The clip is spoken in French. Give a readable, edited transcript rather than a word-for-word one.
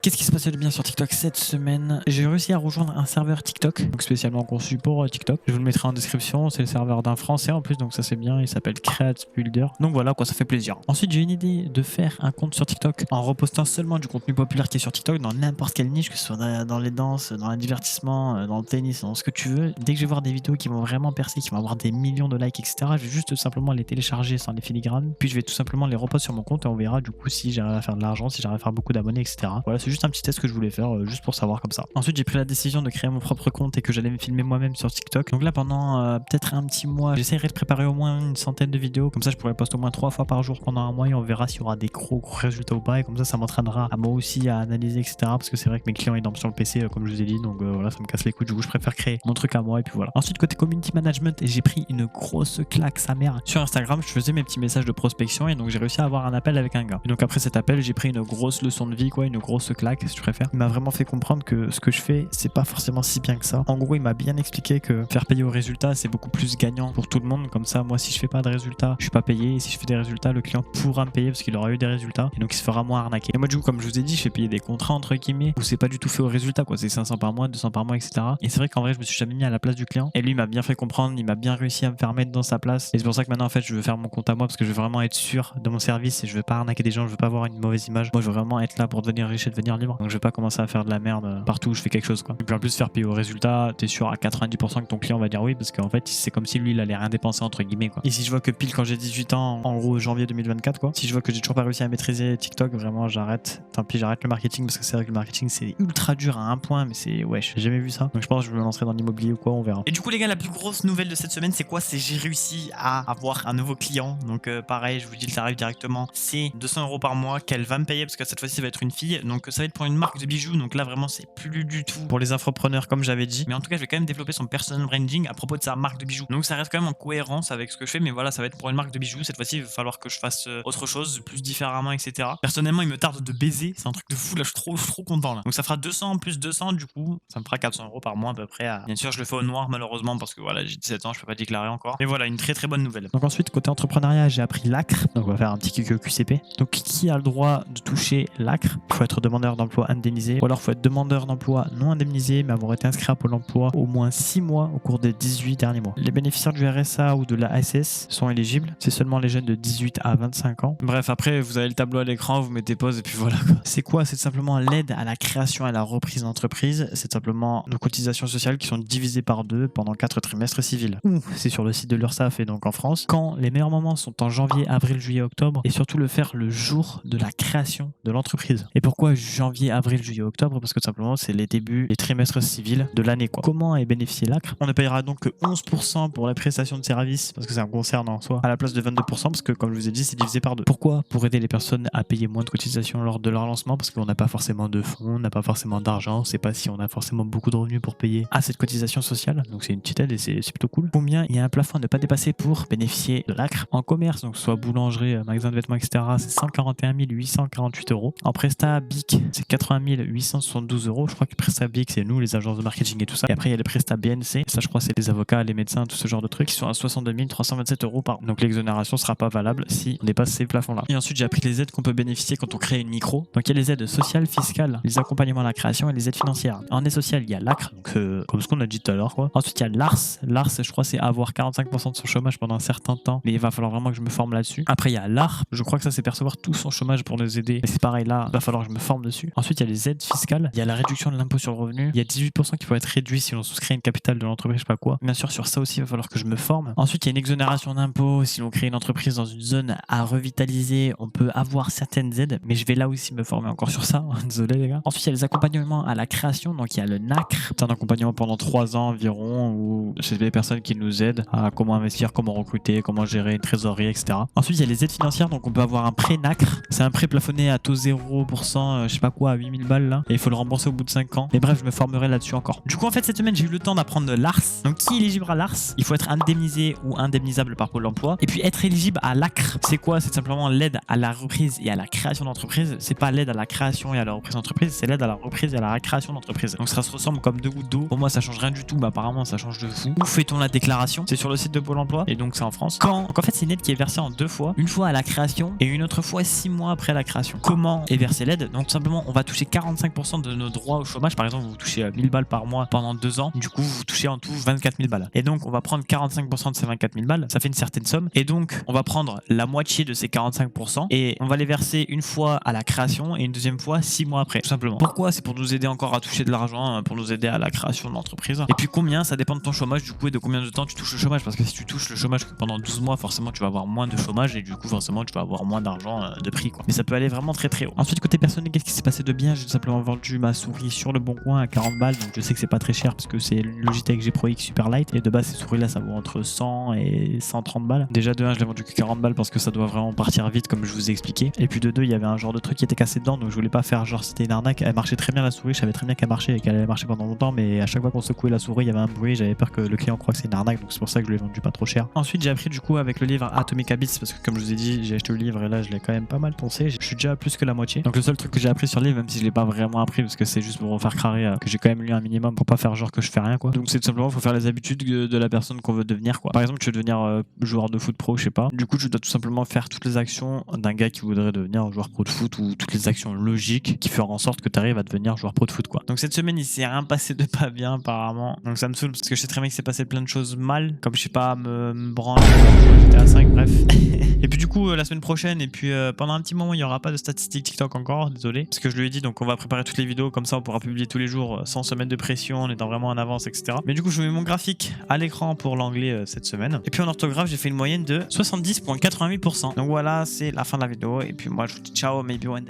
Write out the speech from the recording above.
Qu'est-ce qui se passait de bien sur TikTok cette semaine? J'ai réussi à rejoindre un serveur TikTok, donc spécialement conçu pour TikTok. Je vous le mettrai en description, c'est le serveur d'un Français en plus, donc ça c'est bien, il s'appelle Create Builder. Donc voilà quoi, ça fait plaisir. Ensuite j'ai une idée de faire un compte sur TikTok en repostant seulement du contenu populaire qui est sur TikTok dans n'importe quelle niche, que ce soit dans les danses, dans le divertissement, dans le tennis, dans ce que tu veux. Dès que je vais voir des vidéos qui vont vraiment percer, qui vont avoir des millions de likes, etc., je vais juste simplement les télécharger sans les filigranes, puis je vais tout simplement les reposter sur mon compte et on verra du coup si j'arrive à faire de l'argent, si j'arrive à faire beaucoup d'abonnés, etc. Voilà, c'est juste un petit test que je voulais faire juste pour savoir comme ça. Ensuite j'ai pris la décision de créer mon propre compte et que j'allais me filmer moi-même sur TikTok. Donc là pendant peut-être un petit mois, j'essaierai de préparer au moins une centaine de vidéos. Comme ça je pourrais poster au moins 3 fois par jour pendant un mois et on verra s'il y aura des gros résultats ou pas. Et comme ça m'entraînera à moi aussi à analyser, etc. Parce que c'est vrai que mes clients ils dorment sur le PC comme je vous ai dit. Donc voilà, ça me casse les couilles. Du coup je préfère créer mon truc à moi et puis voilà. Ensuite côté community management, j'ai pris une grosse claque sa mère. Sur Instagram je faisais mes petits messages de prospection et donc j'ai réussi à avoir un appel avec un gars. Et donc après cet appel j'ai pris une grosse leçon de vie, quoi, une grosse claque si tu préfères. Il m'a vraiment fait comprendre que ce que je fais c'est pas forcément si bien que ça. En gros il m'a bien expliqué que faire payer au résultat c'est beaucoup plus gagnant pour tout le monde. Comme ça moi si je fais pas de résultats je suis pas payé, et si je fais des résultats le client pourra me payer parce qu'il aura eu des résultats et donc il se fera moins arnaquer. Et moi du coup comme je vous ai dit je fais payer des contrats entre guillemets où c'est pas du tout fait au résultat, quoi, c'est 500 par mois, 200 par mois, etc. Et c'est vrai qu'en vrai je me suis jamais mis à la place du client et lui il m'a bien fait comprendre, il m'a bien réussi à me faire mettre dans sa place et c'est pour ça que maintenant en fait je veux faire mon compte à moi parce que je veux vraiment être sûr de mon service et je veux pas arnaquer des gens, je veux pas avoir une mauvaise image. Moi je veux vraiment être là pour devenir riche et devenir libre, donc je vais pas commencer à faire de la merde partout où je fais quelque chose, quoi. Et puis en plus faire payer au résultat, t'es sûr à 90% que ton client va dire oui parce qu'en fait c'est comme si lui il allait rien dépenser entre guillemets, quoi. Et si je vois que pile quand j'ai 18 ans, en gros janvier 2024, quoi, si je vois que j'ai toujours pas réussi à maîtriser TikTok, vraiment j'arrête, tant pis j'arrête le marketing parce que c'est vrai que le marketing c'est ultra dur à un point, mais c'est wesh, j'ai jamais vu ça. Donc je pense que je me lancerai dans l'immobilier ou quoi, on verra. Et du coup les gars, la plus grosse nouvelle de cette semaine c'est quoi? C'est j'ai réussi à avoir un nouveau client. Donc pareil, je vous dis le tarif directement, c'est 200 € par mois qu'elle va me payer parce que cette fois-ci ça va être une fille. Donc ça va être pour une marque de bijoux, donc là vraiment c'est plus du tout pour les infopreneurs comme j'avais dit, mais en tout cas je vais quand même développer son personal branding à propos de sa marque de bijoux, donc ça reste quand même en cohérence avec ce que je fais, mais voilà, ça va être pour une marque de bijoux. Cette fois-ci il va falloir que je fasse autre chose, plus différemment, etc. Personnellement il me tarde de baiser, c'est un truc de fou là, je suis trop content là. Donc ça fera 200 plus 200, du coup ça me fera 400 € par mois à peu près. Bien sûr je le fais au noir malheureusement parce que voilà j'ai 17 ans, je peux pas déclarer encore, mais voilà, une très bonne nouvelle. Donc ensuite côté entrepreneuriat j'ai appris l'ACRE, donc on va faire un petit QCP. Donc qui a le droit de toucher l'ACRE? Il faut être demandeur d'emploi indemnisé ou alors il faut être demandeur d'emploi non indemnisé mais avoir été inscrit à Pôle emploi au moins 6 mois au cours des 18 derniers mois. Les bénéficiaires du RSA ou de la ASS sont éligibles, c'est seulement les jeunes de 18 à 25 ans. Bref, après vous avez le tableau à l'écran, vous mettez pause et puis voilà, quoi. C'est quoi? C'est simplement l'aide à la création et à la reprise d'entreprise. C'est simplement nos cotisations sociales qui sont divisées par 2 pendant 4 trimestres civils. Ou c'est sur le site de l'URSSAF et donc en France. Quand les meilleurs moments sont en janvier, avril, juillet, octobre, et surtout le faire le jour de la création de l'entreprise. Et pourquoi janvier, avril, juillet, octobre? Parce que simplement c'est les débuts, les trimestres civils de l'année, quoi. Comment est bénéficié l'ACRE? On ne payera donc que 11% pour la prestation de services parce que ça concerne en soi, à la place de 22% parce que comme je vous ai dit c'est divisé par 2. Pourquoi? Pour aider les personnes à payer moins de cotisations lors de leur lancement, parce qu'on n'a pas forcément de fonds, on n'a pas forcément d'argent, on ne sait pas si on a forcément beaucoup de revenus pour payer à cette cotisation sociale, donc c'est une petite aide et c'est plutôt cool. Combien il y a un plafond à ne pas dépasser pour bénéficier de l'ACRE? En commerce, donc soit boulangerie, magasin de vêtements, etc., c'est 141 848 €. En Presta BIC, c'est 80 872 €. Je crois que Presta BIC, c'est nous, les agences de marketing et tout ça. Et après, il y a les Presta BNC. Ça, je crois, c'est les avocats, les médecins, tout ce genre de trucs qui sont à 62 327 € par an. Donc, l'exonération sera pas valable si on dépasse ces plafonds-là. Et ensuite, j'ai appris les aides qu'on peut bénéficier quand on crée une micro. Donc, il y a les aides sociales, fiscales, les accompagnements à la création et les aides financières. En aide sociale, il y a l'ACRE, donc comme ce qu'on a dit tout à l'heure, quoi. Ensuite, il y a l'ARS. L'ARS, je crois, c'est avoir 45% de son chômage pendant un certain temps. Mais il va falloir vraiment que je me forme là-dessus. Après, il y a l'ARP. Je crois que ça, c'est percevoir tout son chômage pour nous aider. Mais c'est pareil, là, il va falloir que je me forme dessus. Ensuite, il y a les aides fiscales. Il y a la réduction de l'impôt sur le revenu. Il y a 18% qui peut être réduit si on souscrit une capitale de l'entreprise, je sais pas quoi. Bien sûr, sur ça aussi, il va falloir que je me forme. Ensuite, il y a une exonération d'impôt. Si l'on crée une entreprise dans une zone à revitaliser, on peut avoir certaines aides. Mais je vais là aussi me former encore sur ça. Désolé, les gars. Ensuite, il y a les accompagnements à la création. Donc, il y a le NACRE. C'est un accompagnement pendant 3 ans environ où c'est des personnes qui nous aident à comment investir, comment recruter, comment gérer une trésorerie, etc. Ensuite, il y a les aides financières. Donc, on peut avoir un prêt NACRE. C'est un prêt plafonné à taux 0%, je sais pas quoi, à 8000 balles là. Et il faut le rembourser au bout de 5 ans. Mais bref, je me formerai là-dessus encore. Du coup, en fait, cette semaine, j'ai eu le temps d'apprendre l'ARS. Donc, qui est éligible à l'ARS? Il faut être indemnisé ou indemnisable par Pôle emploi. Et puis, être éligible à l'ACRE, c'est quoi? C'est simplement l'aide à la reprise et à la création d'entreprise. C'est pas l'aide à la création et à la reprise d'entreprise, c'est l'aide à la reprise et à la création d'entreprise. Donc, ça se ressemble comme 2 gouttes d'eau. Pour moi, ça change rien du tout, mais apparemment, ça change de fou. Où fait-on la déclaration? C'est sur le site de Pôle emploi. Et donc, c'est en France. Donc, en fait, c'est une aide qui est versée en 2 fois. Une fois à la création et une autre fois 6 mois après la création. Comment est versée l'aide? Donc, tout simplement, simplement, on va toucher 45% de nos droits au chômage. Par exemple, vous touchez 1000 balles par mois pendant 2 ans. Du coup, vous touchez en tout 24 000 balles. Et donc, on va prendre 45% de ces 24 000 balles. Ça fait une certaine somme. Et donc, on va prendre la moitié de ces 45% et on va les verser une fois à la création et une deuxième fois 6 mois après, tout simplement. Pourquoi? C'est pour nous aider encore à toucher de l'argent, pour nous aider à la création de l'entreprise. Et puis combien? Ça dépend de ton chômage du coup et de combien de temps tu touches le chômage. Parce que si tu touches le chômage que pendant 12 mois, forcément tu vas avoir moins de chômage et du coup forcément tu vas avoir moins d'argent de prix quoi. Mais ça peut aller vraiment très très haut. Ensuite côté personnel, qu'est-ce qui s'est passé de bien? J'ai tout simplement vendu ma souris sur le bon coin à 40 balles. Donc je sais que c'est pas très cher parce que c'est une Logitech G Pro X Super Light et de base ces souris là ça vaut entre 100 et 130 balles. Déjà de 1 je l'ai vendu que 40 balles parce que ça doit vraiment partir vite comme je vous ai expliqué. Et puis de 2 il y avait un genre de truc qui était cassé dedans donc je voulais pas faire genre c'était une arnaque. Elle marchait très bien la souris, je savais très bien qu'elle marchait et qu'elle allait marcher pendant longtemps, mais à chaque fois qu'on secouait la souris il y avait un bruit, j'avais peur que le client croie que c'est une arnaque, donc c'est pour ça que je l'ai vendu pas trop cher. Ensuite j'ai appris du coup avec le livre Atomic Habits parce que comme je vous ai dit j'ai acheté le livre et là je l'ai quand même pas mal poncé, je suis déjà à plus que la moitié. Donc le seul truc que j'ai appris sur le livre, même si je l'ai pas vraiment appris parce que c'est juste pour me faire crarer, que j'ai quand même lu un minimum pour pas faire genre que je fais rien quoi. Donc c'est tout simplement faut faire les habitudes de la personne qu'on veut devenir quoi. Par exemple tu veux devenir joueur de foot pro, je sais pas. Du coup tu dois tout simplement faire toutes les actions d'un gars qui voudrait devenir joueur pro de foot ou toutes les actions logiques qui feront en sorte que tu arrives à devenir joueur pro de foot quoi. Donc cette semaine il s'est rien passé de pas bien apparemment. Donc ça me saoule parce que je sais très bien qu'il s'est passé plein de choses mal, comme je sais pas me branler, j'étais à 5 bref. Et puis du coup la semaine prochaine et puis pendant un petit moment il n'y aura pas de statistiques TikTok encore, désolé. Parce que je lui ai dit donc on va préparer toutes les vidéos comme ça on pourra publier tous les jours sans se mettre de pression en étant vraiment en avance etc. Mais du coup je mets mon graphique à l'écran pour l'anglais cette semaine. Et puis en orthographe j'ai fait une moyenne de 70,88%. Donc voilà c'est la fin de la vidéo et puis moi je vous dis ciao, maybe one day.